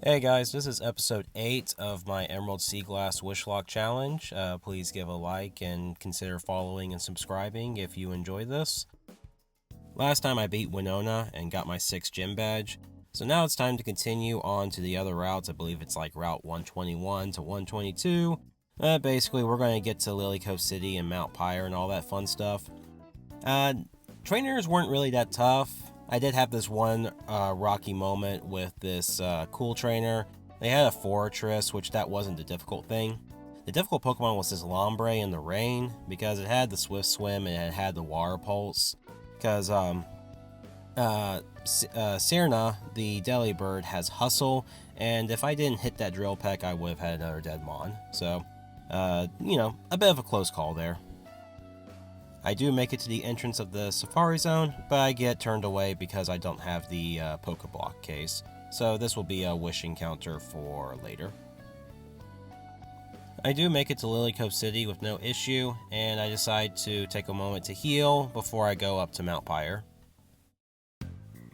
Hey guys, this is episode 8 of my Emerald Seaglass Wishlocke challenge. Please give a like and consider following and subscribing if you enjoy this. Last time I beat Winona and got my 6th gym badge, so now it's time to continue on to the other routes. I believe it's like Route 121 to 122. Basically, we're going to get to Lily Cove City and Mount Pyre and all that fun stuff. Trainers weren't really that tough. I did have this one rocky moment with this cool trainer. They had a Fortress, which that wasn't the difficult thing. The difficult Pokemon was this Lombre in the rain, because it had the Swift Swim and it had the Water Pulse. Because Sirna, the Delibird, has Hustle, and if I didn't hit that Drill Peck, I would have had another Deadmon. So, a bit of a close call there. I do make it to the entrance of the Safari Zone, but I get turned away because I don't have the Pokeblock case, so this will be a wish encounter for later. I do make it to Lily Cove City with no issue, and I decide to take a moment to heal before I go up to Mount Pyre.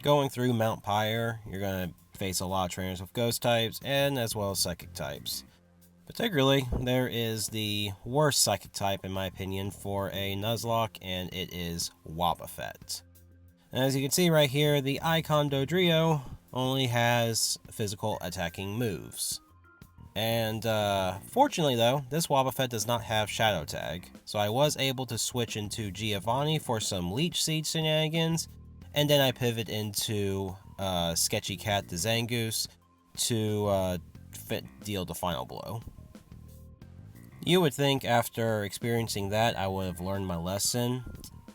Going through Mount Pyre, you're going to face a lot of trainers with Ghost types, and as well as Psychic types. Particularly, there is the worst Psychic type, in my opinion, for a Nuzlocke, and it is Wobbuffet. And as you can see right here, the icon Dodrio only has physical attacking moves. And fortunately though, this Wobbuffet does not have Shadow Tag, so I was able to switch into Giovanni for some Leech Seed shenanigans, and then I pivot into Sketchy Cat the Zangoose to deal the final blow. You would think after experiencing that I would have learned my lesson,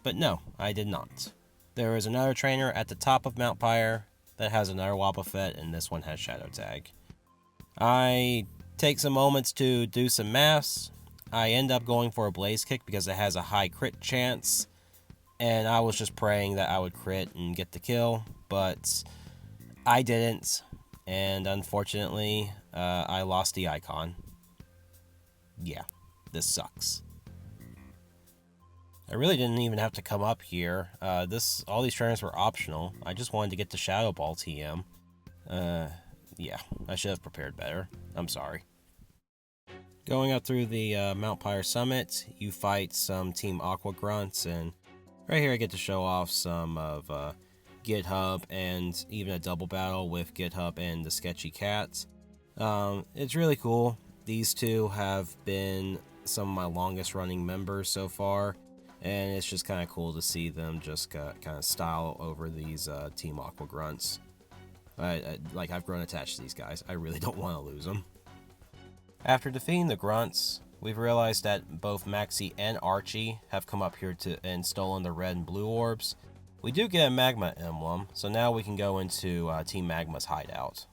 but no, I did not. There is another trainer at the top of Mount Pyre that has another Wobbuffet, and this one has Shadow Tag. I take some moments to do some maths. I end up going for a Blaze Kick because it has a high crit chance, and I was just praying that I would crit and get the kill, but I didn't, and unfortunately, I lost the icon. Yeah, this sucks. I really didn't even have to come up here. All these trainers were optional. I just wanted to get the Shadow Ball TM. Yeah, I should have prepared better. I'm sorry. Going up through the Mount Pyre summit, you fight some Team Aqua Grunts, and right here I get to show off some of GitHub and even a double battle with GitHub and the Sketchy Cats. It's really cool. These two have been some of my longest running members so far, and it's just kind of cool to see them just kind of style over these Team Aqua Grunts. I've grown attached to these guys. I really don't want to lose them. After defeating the Grunts, we've realized that both Maxie and Archie have come up here and stolen the red and blue orbs. We do get a Magma emblem, so now we can go into Team Magma's hideout.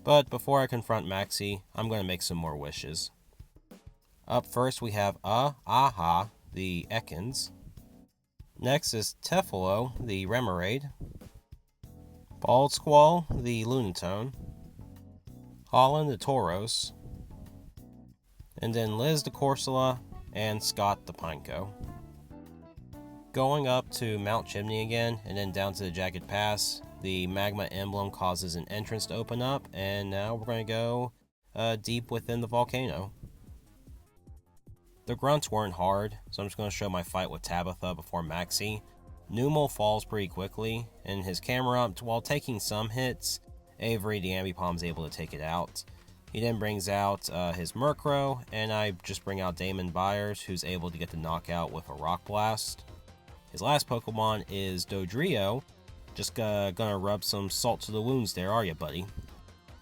But before I confront Maxie, I'm going to make some more wishes. Up first we have Aha, the Ekans. Next is Tefalo, the Remoraid. Bald Squall, the Lunatone. Holland, the Tauros. And then Liz the Corsola, and Scott the Pineco. Going up to Mount Chimney again, and then down to the Jagged Pass, the Magma emblem causes an entrance to open up, and now we're going to go deep within the volcano. The Grunts weren't hard, so I'm just going to show my fight with Tabitha before Maxie. Numel falls pretty quickly, and his camera up, while taking some hits, Avery the Ambipom's able to take it out. He then brings out his Murkrow, and I just bring out Damon Byers, who's able to get the knockout with a Rock Blast. His last Pokemon is Dodrio. Just gonna rub some salt to the wounds there, are ya, buddy?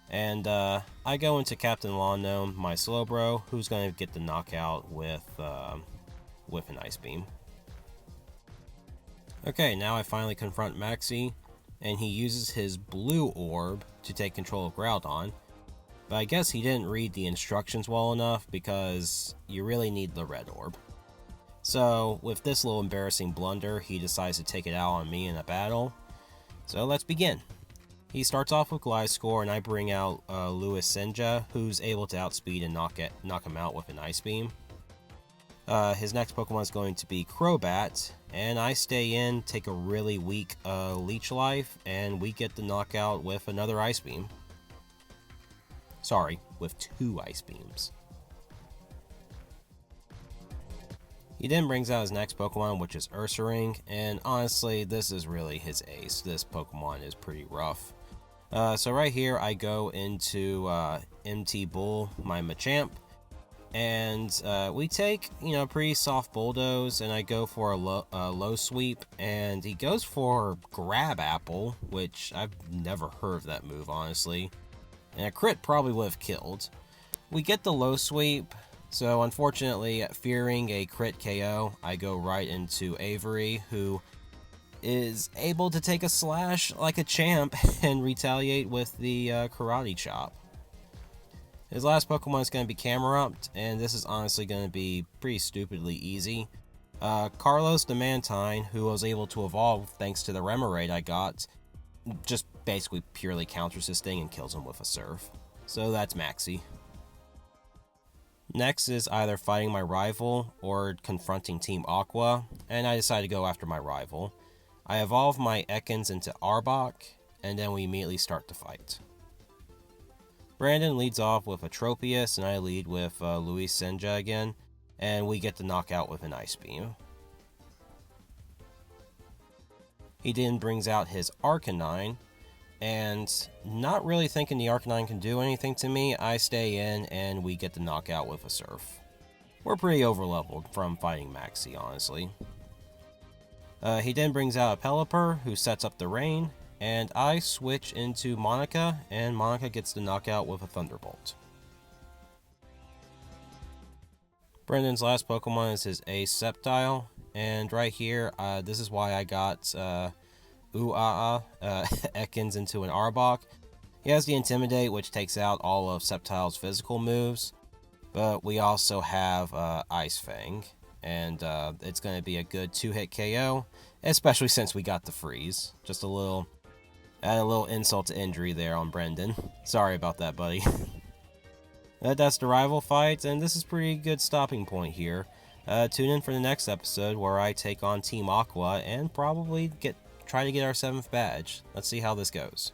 And I go into Captain Lawn Gnome, my Slowbro, who's gonna get the knockout with an Ice Beam. Okay, now I finally confront Maxie, and he uses his blue orb to take control of Groudon. But I guess he didn't read the instructions well enough, because you really need the red orb. So, with this little embarrassing blunder, he decides to take it out on me in a battle. So let's begin. He starts off with Gliscor, and I bring out Louis Senja, who's able to outspeed and knock him out with an Ice Beam. His next Pokemon is going to be Crobat, and I stay in, take a really weak Leech Life, and we get the knockout with another Ice Beam. Sorry, with 2 Ice Beams. He then brings out his next Pokemon, which is Ursaring, and honestly, this is really his ace. This Pokemon is pretty rough. So right here, I go into MT Bull, my Machamp, and we take, pretty soft Bulldoze, and I go for a low sweep, and he goes for Grab Apple, which I've never heard of that move, honestly. And a crit probably would have killed. We get the low sweep, so unfortunately, fearing a crit KO, I go right into Avery, who is able to take a slash like a champ and retaliate with the Karate Chop. His last Pokemon is going to be Camerupt, and this is honestly going to be pretty stupidly easy. Carlos the Mantine, who was able to evolve thanks to the Remoraid I got, just basically purely counters this thing and kills him with a Surf. So that's Maxie. Next is either fighting my rival or confronting Team Aqua, and I decide to go after my rival. I evolve my Ekans into Arbok, and then we immediately start to fight. Brandon leads off with a Tropius, and I lead with Luis Senja again, and we get the knockout with an Ice Beam. He then brings out his Arcanine, and not really thinking the Arcanine can do anything to me, I stay in, and we get the knockout with a Surf. We're pretty overleveled from fighting Maxie, honestly. He then brings out a Pelipper, who sets up the rain, and I switch into Monica, and Monica gets the knockout with a Thunderbolt. Brendan's last Pokemon is his Ace Sceptile, and right here, this is why I got Ekans into an Arbok. He has the Intimidate, which takes out all of Sceptile's physical moves, but we also have Ice Fang. And it's going to be a good 2-hit KO, especially since we got the freeze. Just a little insult to injury there on Brendan. Sorry about that, buddy. That's the rival fight, and this is a pretty good stopping point here. Tune in for the next episode where I take on Team Aqua and probably try to get our 7th badge. Let's see how this goes.